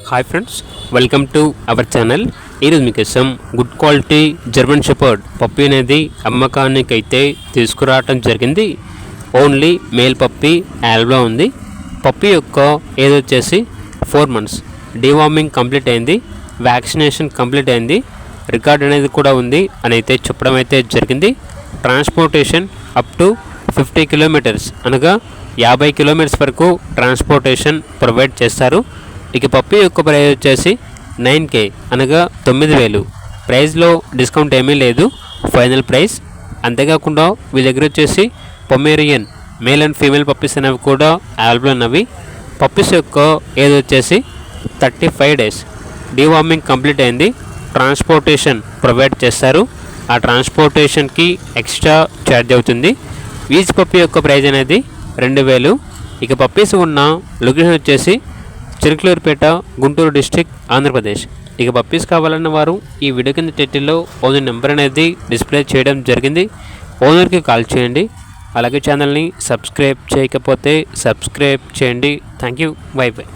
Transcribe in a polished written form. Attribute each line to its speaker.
Speaker 1: Hi friends, welcome to our channel. ఈరోజు మీకోసం good quality German shepherd puppy అనేది అమ్మకానికి అయితే తీసుకురావటం జరిగింది. ఓన్లీ మేల్ పప్పి యాల్బ్లో ఉంది. పప్పి యొక్క ఏజ్ వచ్చేసి 4 months. డీవార్మింగ్ కంప్లీట్ అయింది, వ్యాక్సినేషన్ కంప్లీట్ అయింది, రికార్డ్ అనేది కూడా ఉంది అని అయితే చెప్పడం అయితే జరిగింది. ట్రాన్స్పోర్టేషన్ అప్ టు 50 kilometers అనగా 50 kilometers వరకు ట్రాన్స్పోర్టేషన్ ప్రొవైడ్ చేస్తారు. ఇక పప్పి యొక్క ప్రైస్ వచ్చేసి 9K అనగా 9,000. ప్రైస్లో డిస్కౌంట్ ఏమీ లేదు, ఫైనల్ ప్రైస్. అంతేకాకుండా వీళ్ళ దగ్గర వచ్చేసి Pomeranian male and female puppies అనేవి కూడా అవైలబుల్ ఉన్నవి. పప్పీస్ యొక్క ఏజ్ వచ్చేసి 35 days. డీవార్మింగ్ కంప్లీట్ అయింది, ట్రాన్స్పోర్టేషన్ ప్రొవైడ్ చేస్తారు. ఆ ట్రాన్స్పోర్టేషన్కి ఎక్స్ట్రా ఛార్జ్ అవుతుంది. ఈచ్ పప్పీ యొక్క ప్రైస్ అనేది 2,000. ఇక పప్పీస్ ఉన్న లొకేషన్ వచ్చేసి చిలకలూరిపేట, గుంటూరు డిస్ట్రిక్ట్, ఆంధ్రప్రదేశ్. ఇక పప్పీస్ కావాలన్న వారు ఈ వీడియో కింద టైటిల్లో ఓనర్ నెంబర్ అనేది డిస్ప్లే చేయడం జరిగింది. ఓనర్కి కాల్ చేయండి. అలాగే ఛానల్ని సబ్స్క్రైబ్ చేయకపోతే సబ్స్క్రైబ్ చేయండి. Thank you. By by.